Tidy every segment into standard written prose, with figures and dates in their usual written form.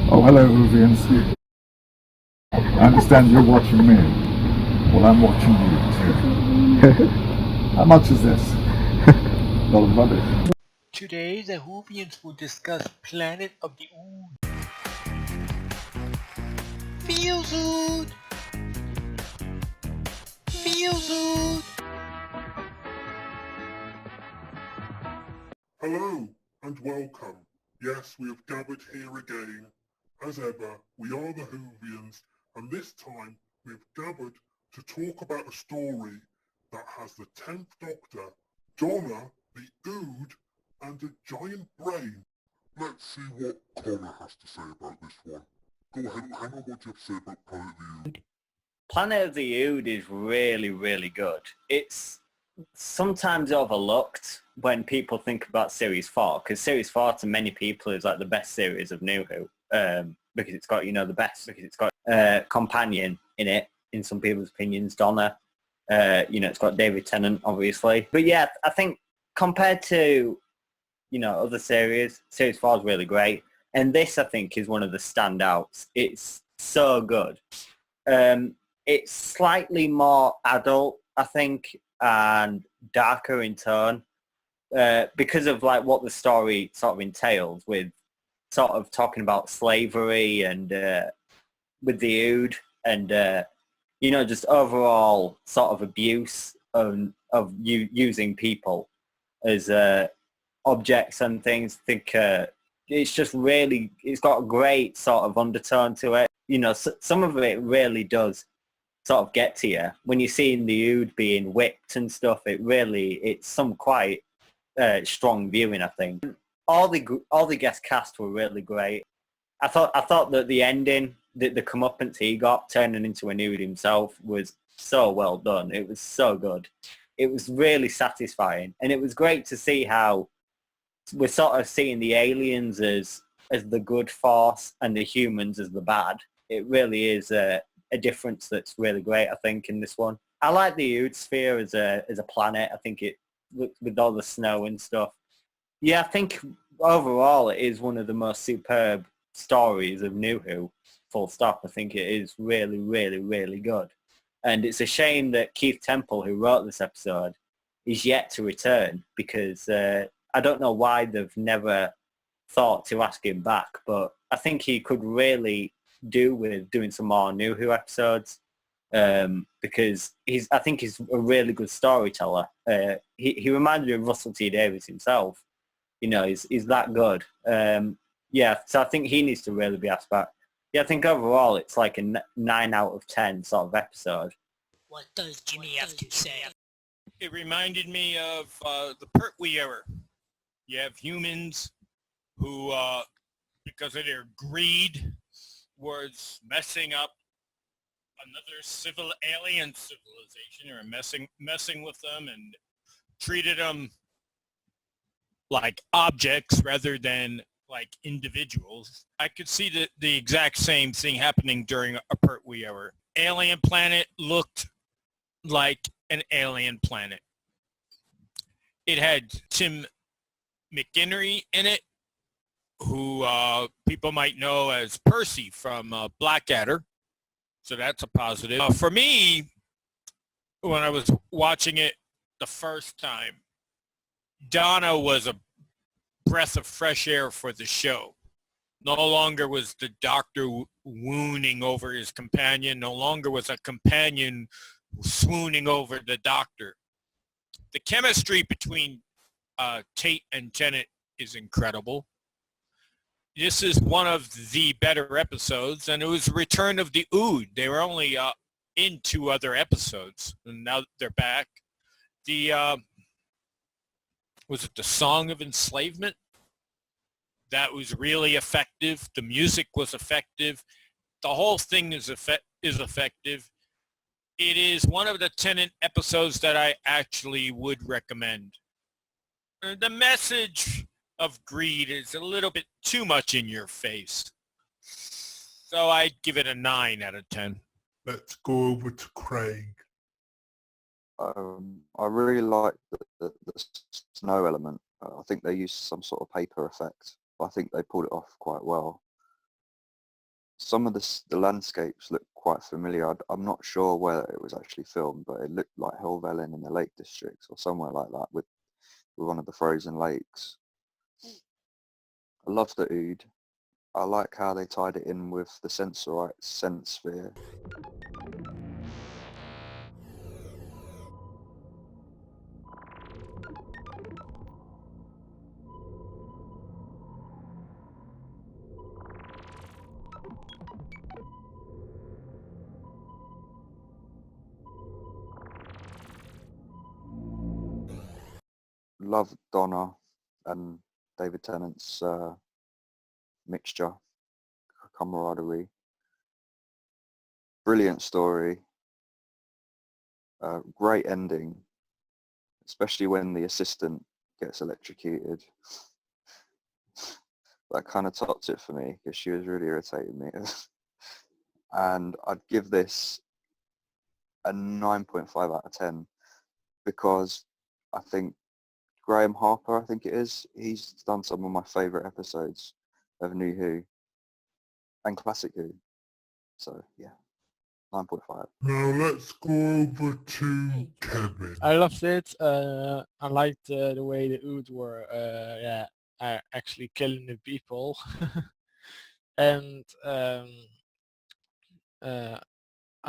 Oh, hello, Whovians. I understand you're watching me. Well, I'm watching you too. How much is this? Well, rubbish. Today, the Whovians will discuss Planet of the Ood. Feels Ood! Feels Ood! Hello and welcome. Yes, we have gathered here again. As ever, we are the Whovians, and this time we have gathered to talk about a story that has the 10th Doctor, Donna, the Ood, and a giant brain. Let's see what Connor has to say about this one. Go ahead, Connor, what do you have to say about Planet of the Ood? Planet of the Ood is really, really good. It's sometimes overlooked when people think about Series 4, because Series 4 to many people is like the best series of New Who, because it's got, the best, because it's got companion in it, in some people's opinions, Donna. It's got David Tennant, obviously. But yeah, I think compared to, other series, Series 4 is really great. And this, I think, is one of the standouts. It's so good. It's slightly more adult, I think, and darker in tone because of like what the story sort of entails, with sort of talking about slavery and with the Ood and just overall sort of abuse of using people as objects and things. I think it's just really, it's got a great sort of undertone to it. Some of it really does sort of get to you when you're seeing the Ood being whipped and stuff. It's some quite strong viewing, I think. All the guest cast were really great. I thought that the ending, the comeuppance he got turning into an Ood himself, was so well done. It was so good. It was really satisfying, and it was great to see how we're sort of seeing the aliens as the good force and the humans as the bad. It really is a difference that's really great, I think, in this one. I like the Ood-Sphere as a planet. I think it, with all the snow and stuff. Yeah, I think overall it is one of the most superb stories of New Who, full stop. I think it is really, really, really good. And it's a shame that Keith Temple, who wrote this episode, is yet to return, because I don't know why they've never thought to ask him back, but I think he could really do with doing some more New Who episodes, because I think he's a really good storyteller. He reminded me of Russell T Davies himself. He's that good. So I think he needs to really be asked back. Yeah, I think overall it's like a 9 out of 10 sort of episode. What does Jimmy have to say? It reminded me of the Pertwee era. You have humans who, because of their greed, was messing up another alien civilization, or messing with them, and treated them like objects rather than like individuals. I could see the exact same thing happening during a Pertwee era. Alien planet looked like an alien planet. It had Tim McInerney in it, who people might know as Percy from Blackadder. So that's a positive. For me, when I was watching it the first time, Donna was a breath of fresh air for the show. No longer was the Doctor swooning over his companion. No longer was a companion swooning over the Doctor. The chemistry between Tate and Tennant is incredible. This is one of the better episodes, and it was the return of the Ood. They were only in 2 other episodes, and now they're back. Was it the Song of Enslavement? That was really effective. The music was effective. The whole thing is effective. It is one of the Tennant episodes that I actually would recommend. The message of greed is a little bit too much in your face. So I'd give it a 9 out of 10. Let's go over to Craig. I really like the snow element. I think they used some sort of paper effect. I think they pulled it off quite well. some of the landscapes look quite familiar. I'm not sure where it was actually filmed, but it looked like Helvellyn in the Lake District or somewhere like that with one of the frozen lakes. I love the Ood. I like how they tied it in with the sense sphere. Love Donna and David Tennant's mixture, camaraderie. Brilliant story. Great ending, especially when the assistant gets electrocuted. That kind of tops it for me because she was really irritating me. And I'd give this a 9.5 out of 10 because I think Graham Harper, I think it is, he's done some of my favourite episodes of New Who and Classic Who. So yeah, 9.5. Now let's go over to Kevin. I loved it. I liked the way the Ood were, actually killing the people, and I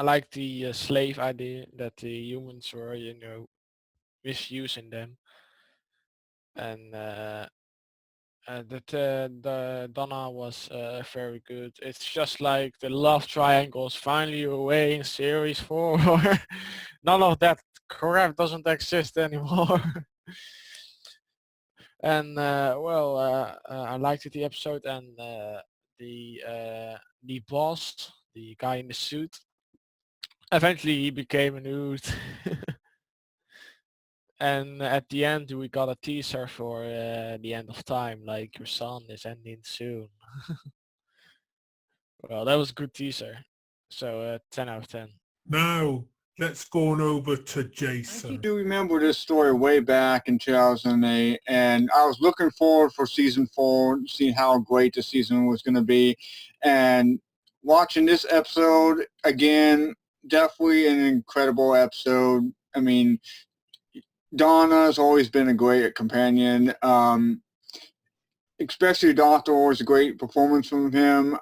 liked the slave idea that the humans were, misusing them, and that the Donna was very good. It's just like the love triangles finally away in series 4. None of that crap doesn't exist anymore. And I liked the episode, and the boss, the guy in the suit, eventually he became an Ood. And at the end we got a teaser for the end of time, like your son is ending soon. Well, that was a good teaser. So 10 out of 10. Now let's go on over to I Jason. do remember this story way back in 2008, and I was looking forward for season 4, seeing how great the season was going to be, and watching this episode again, definitely an incredible episode. I mean, Donna's always been a great companion. Especially Doctor was a great performance from him.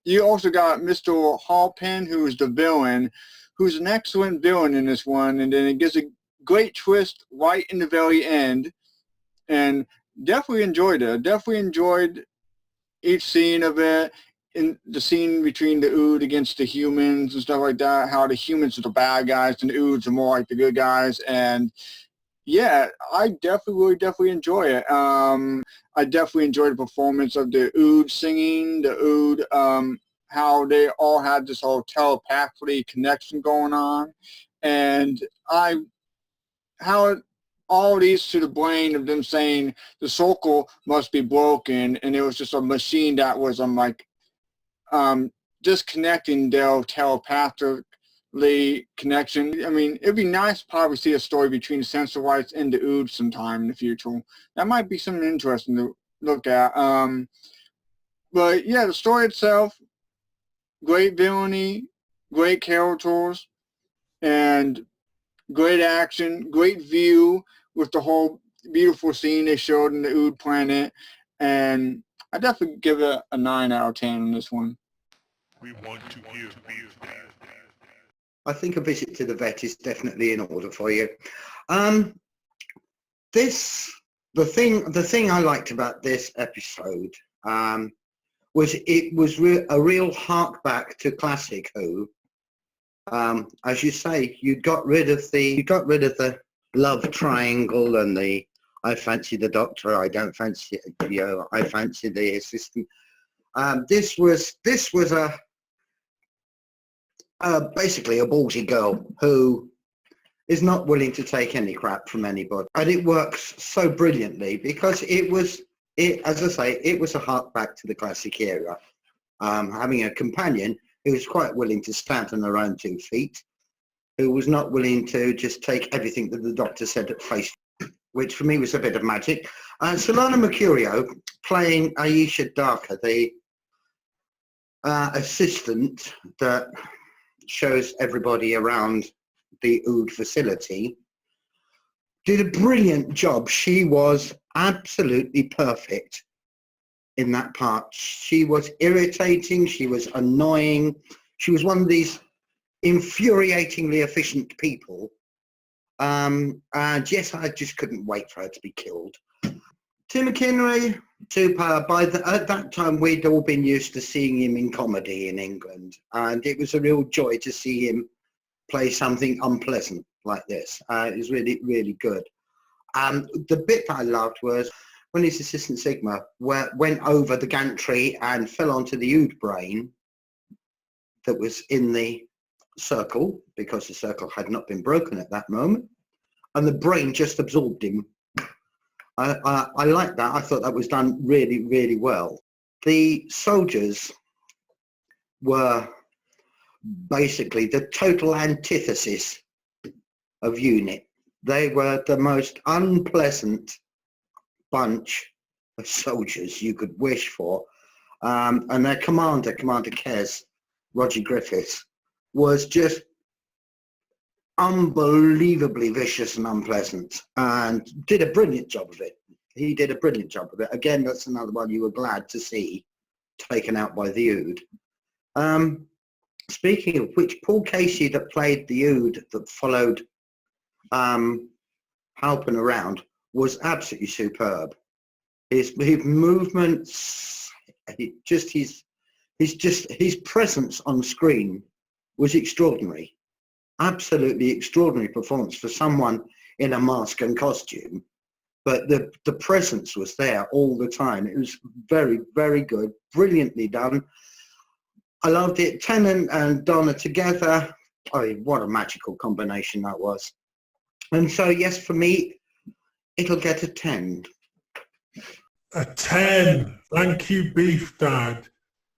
You also got Mr. Hallpen, who is the villain, who's an excellent villain in this one, and then it gives a great twist right in the very end, and definitely enjoyed it. Definitely enjoyed each scene of it, in the scene between the Ood against the humans and stuff like that, how the humans are the bad guys and the Oods are more like the good guys, and yeah, I definitely enjoy it. I definitely enjoyed the performance of the Ood singing, the Ood, how they all had this whole telepathically connection going on, and how it all leads to the brain of them saying the circle must be broken, and it was just a machine that was disconnecting their telepathic connection. I mean, it'd be nice to probably see a story between the Sensorites and the Ood sometime in the future. That might be something interesting to look at. But yeah, the story itself, great villainy, great characters, and great action, great view with the whole beautiful scene they showed in the Ood planet, and I definitely give it a 9 out of 10 on this one. We want to hear feedback. I think a visit to the vet is definitely in order for you. The thing I liked about this episode was it was a real hark back to classic Who. As you say, you got rid of the love triangle and the I fancy the doctor, I don't fancy I fancy the assistant. This was basically a ballsy girl who is not willing to take any crap from anybody, and it works so brilliantly because as I say, it was a hark back to the classic era, having a companion who was quite willing to stand on her own 2 feet, who was not willing to just take everything that the doctor said at face, which for me was a bit of magic. Solana Mercurio playing Aisha Darker, assistant that shows everybody around the Ood facility, did a brilliant job. She was absolutely perfect in that part. She was irritating, she was annoying, she was one of these infuriatingly efficient people. And yes, I just couldn't wait for her to be killed. Tim McInerney, superb. At that time, we'd all been used to seeing him in comedy in England, and it was a real joy to see him play something unpleasant like this. It was really, really good. The bit that I loved was when his assistant Sigma went over the gantry and fell onto the Ood brain that was in the circle, because the circle had not been broken at that moment, and the brain just absorbed him. I like that. I thought that was done really, really well. The soldiers were basically the total antithesis of UNIT. They were the most unpleasant bunch of soldiers you could wish for. And their commander, Commander Kez, Roger Griffiths, was just unbelievably vicious and unpleasant, and did a brilliant job of it. He did a brilliant job of it. Again, that's another one you were glad to see taken out by the Ood. Speaking of which, Paul Casey, that played the Ood that followed Halpin around, was absolutely superb. His movements, his presence on screen was extraordinary. Absolutely extraordinary performance for someone in a mask and costume, but the presence was there all the time. It was very, very good, brilliantly done. I loved it. Tennant and Donna together, oh, what a magical combination that was. And so yes, for me, it'll get a 10. A 10. Thank you, Beef Dad.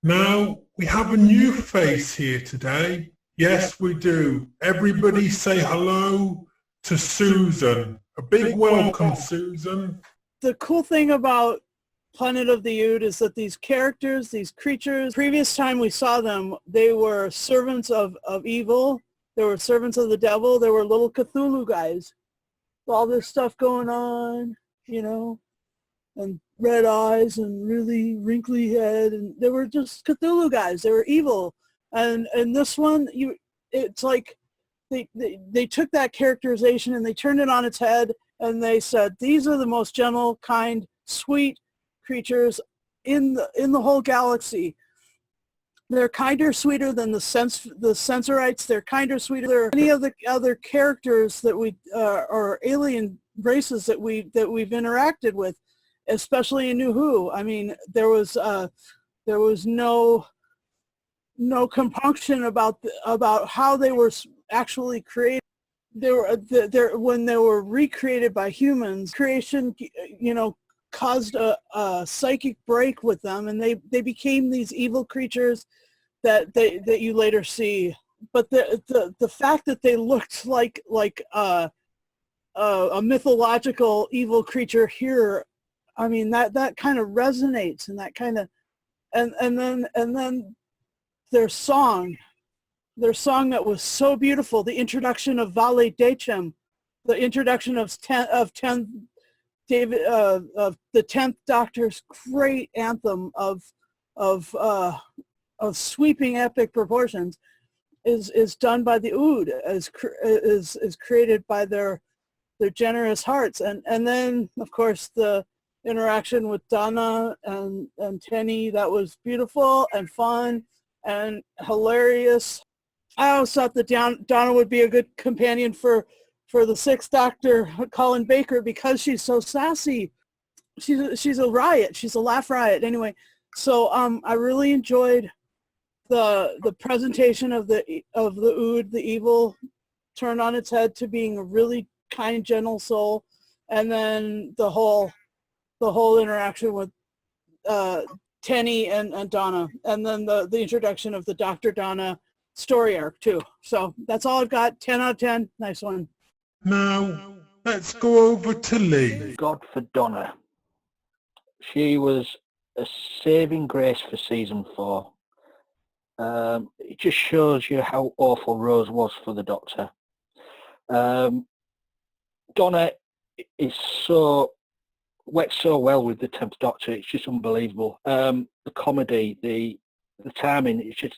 Now, we have a new face here today. Yes, we do. Everybody say hello to Susan. A big welcome, Susan. The cool thing about Planet of the Ood is that these characters, these creatures, previous time we saw them, they were servants of evil. They were servants of the devil. They were little Cthulhu guys. All this stuff going on, you know, and red eyes and really wrinkly head, and they were just Cthulhu guys. They were evil. And this one, it's like they took that characterization and they turned it on its head, and they said, these are the most gentle, kind, sweet creatures in the whole galaxy. They're kinder, sweeter than the Sensorites. They're kinder, sweeter than any of the other characters that we or alien races that we've interacted with, especially in New Who. I mean, there was no compunction about how they were actually created. When they were recreated by humans, creation, you know, caused a psychic break with them, and they became these evil creatures that you later see. But the fact that they looked like a mythological evil creature here, I mean, that kind of resonates, and that kind of and then their song that was so beautiful, the introduction of Vale Decem, the introduction of David of the 10th Doctor's great anthem of sweeping epic proportions, is done by the Ood, is created by their generous hearts, and then of course the interaction with Donna and Tenny, that was beautiful and fun and hilarious. I always thought that Donna would be a good companion for the 6th Doctor, Colin Baker, because she's so sassy. She's a riot. She's a laugh riot. Anyway, so I really enjoyed the presentation of the Ood, the evil, turned on its head to being a really kind, gentle soul, and then the whole interaction with Tenny and Donna, and then the introduction of the Dr. Donna story arc too. So that's all I've got. 10 out of 10. Nice one. Now, let's go over to Lee. God for Donna. She was a saving grace for season 4. It just shows you how awful Rose was for the Doctor. Donna is works so well with the 10th Doctor. It's just unbelievable. The comedy, the timing, it's just,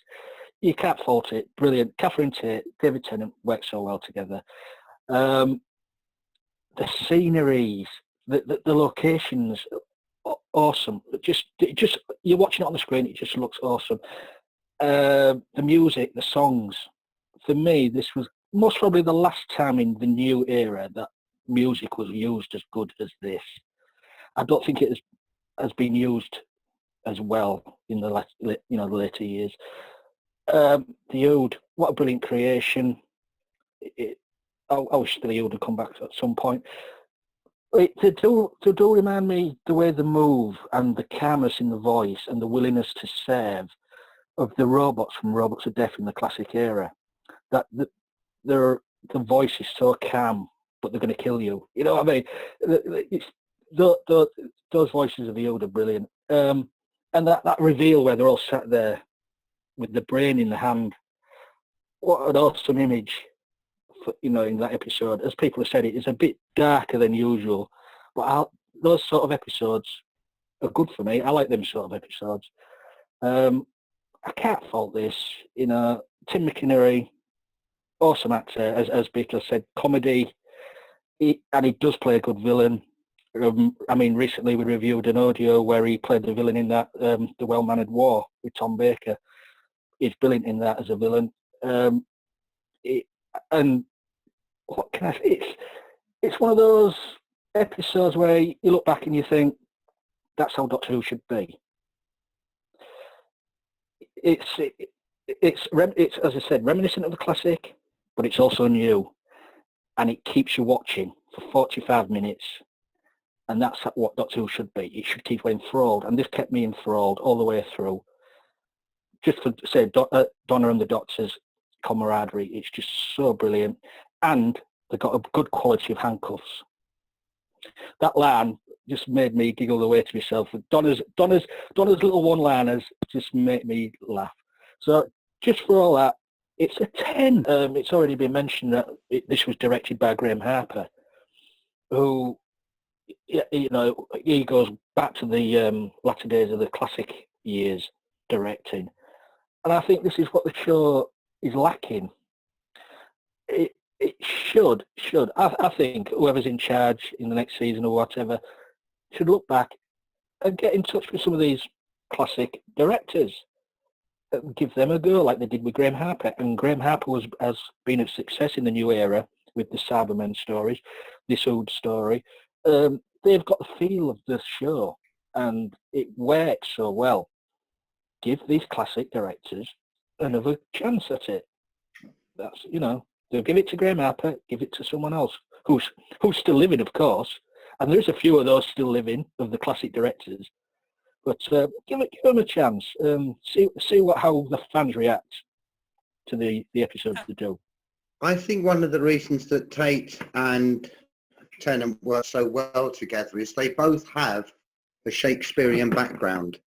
you can't fault it. Brilliant. Catherine Tate, David Tennant work so well together. The sceneries, the locations, awesome. Just you're watching it on the screen, it just looks awesome. The music, the songs. For me, this was most probably the last time in the new era that music was used as good as this. I don't think it has been used as well in the later years. The Ood, what a brilliant creation. I wish the Ood would come back at some point. They do remind me the way they move and the calmness in the voice and the willingness to serve of the robots from Robots of Death in the classic era. That the voice is so calm, but they're going to kill you. You know what I mean? Those voices of the Ood are brilliant. And that reveal where they're all sat there with the brain in the hand. What an awesome image, in that episode. As people have said, it is a bit darker than usual, but those sort of episodes are good for me. I like them sort of episodes. I can't fault this. Tim McInnerny, awesome actor, as Beatles said, comedy, and he does play a good villain. Recently we reviewed an audio where he played the villain in that, The Well-Mannered War with Tom Baker. He's brilliant in that as a villain. And what can I say? It's one of those episodes where you look back and you think, that's how Doctor Who should be. It's as I said, reminiscent of the classic, but it's also new, and it keeps you watching for 45 minutes, and that's what Doctor Who should be. It should keep you enthralled, and this kept me enthralled all the way through. Just for say Donna and the Doctor's camaraderie, it's just so brilliant, and they've got a good quality of handcuffs. That line just made me giggle away to myself. Donna's little one-liners just make me laugh. So just for all that, it's a 10. It's already been mentioned that this was directed by Graham Harper, who, he goes back to the latter days of the classic years directing. And I think this is what the show is lacking. It should. I think whoever's in charge in the next season or whatever should look back and get in touch with some of these classic directors and give them a go like they did with Graham Harper. And Graham Harper has been a success in the new era with the Cybermen stories, this Ood story. They've got the feel of the show and it works so well. Give these classic directors another chance at it. That's, they'll give it to Graham Harper, give it to someone else who's still living, of course. And there's a few of those still living of the classic directors. But give them a chance. See how the fans react to the episodes they do. I think one of the reasons that Tate and Tennant work so well together is they both have a Shakespearean background.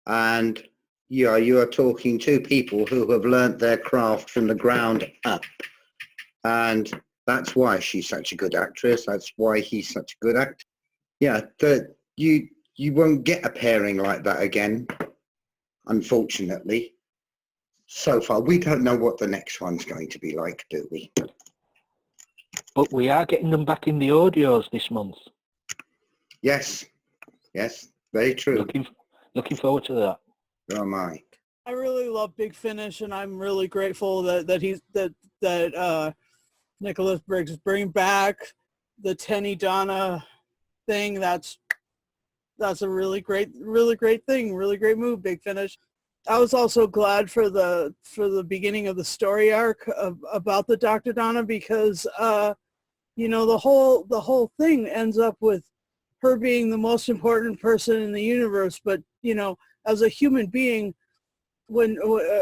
And you are talking to people who have learnt their craft from the ground up. And that's why she's such a good actress. That's why he's such a good actor. Yeah, you won't get a pairing like that again, unfortunately. So far, we don't know what the next one's going to be like, do we? But we are getting them back in the audios this month. Yes, very true. Looking forward to that. So am I. I really love Big Finish, and I'm really grateful that Nicholas Briggs is bringing back the Tenny Donna thing. That's a really great thing. Really great move, Big Finish. I was also glad for the beginning of the story arc about the Dr. Donna because the whole thing ends up with her being the most important person in the universe, but as a human being, when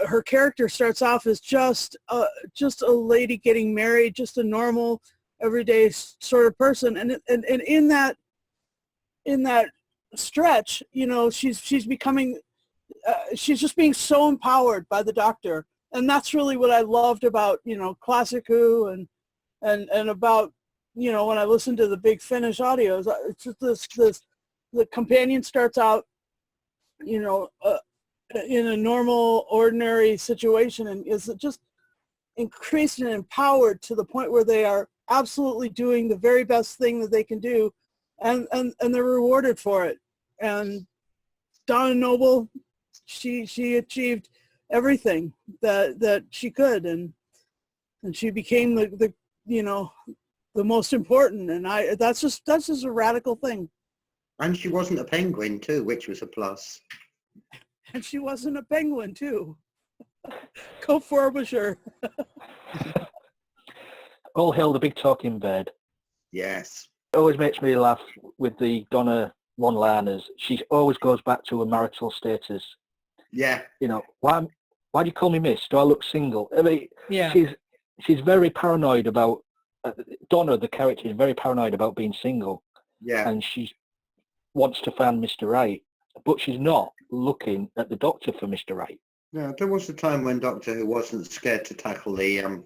her character starts off as just a lady getting married, just a normal everyday sort of person, and in that stretch, she's becoming she's just being so empowered by the Doctor. And that's really what I loved about, Classic Who and about, when I listened to the Big Finish audios, it's just the companion starts out, in a normal, ordinary situation and is just increased and empowered to the point where they are absolutely doing the very best thing that they can do, and they're rewarded for it. And Donna Noble, she achieved everything that she could, and she became the most important. And that's just a radical thing. And she wasn't a penguin too, which was a plus. And she wasn't a penguin too. Go Frobisher. All hail the big talking bird. Yes. It always makes me laugh with the Donna one-liners. She always goes back to her marital status. Yeah. Why do you call me miss? Do I look single? I mean, Yeah. She's very paranoid about, Donna, the character, is very paranoid about being single. Yeah. And she wants to find Mr. Right, but she's not looking at the Doctor for Mr. Right. No, there was a time when Doctor Who wasn't scared to tackle the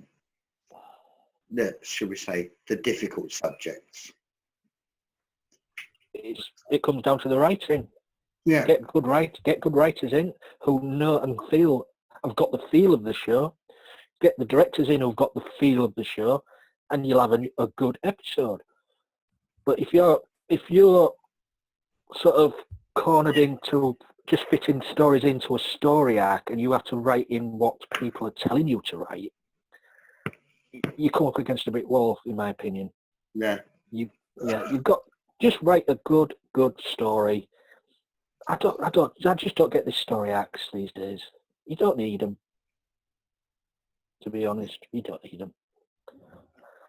should we say, the difficult subjects. It comes down to the writing. Yeah. Get good writers in who know and have got the feel of the show. Get the directors in who've got the feel of the show, and you'll have a good episode. But if you're sort of cornered into just fitting stories into a story arc, and you have to write in what people are telling you to write, you come up against a brick wall, in my opinion. Yeah. You've got just write a good story. I just don't get the story arcs these days. You don't need them. To be honest, you don't need them.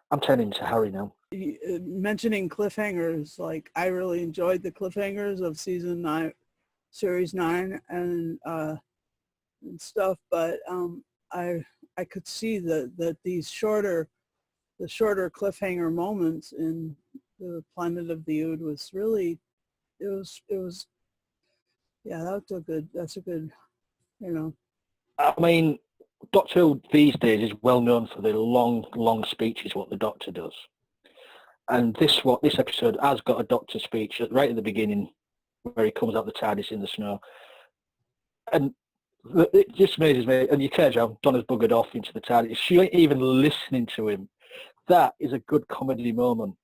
I'm turning to Harry now. Mentioning cliffhangers, like I really enjoyed the cliffhangers of season 9, series 9, and stuff. But I could see that these shorter cliffhanger moments in the Planet of the Ood was really, it was yeah, that's a good, I mean, Doctor Who these days is well known for the long speeches, what the Doctor does. And this episode has got a Doctor speech right at the beginning where he comes out the TARDIS in the snow. And it just amazes me. And you can tell Donna's buggered off into the TARDIS. She ain't even listening to him. That is a good comedy moment.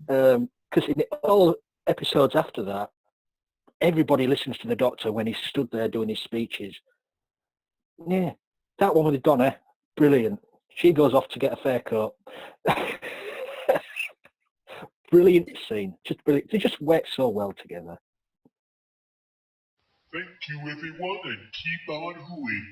Because in all episodes after that, everybody listens to the Doctor when he stood there doing his speeches. Yeah, that one with Donna, brilliant. She goes off to get a fair cut. Brilliant scene, just brilliant. They just work so well together. Thank you everyone, and keep on hooing.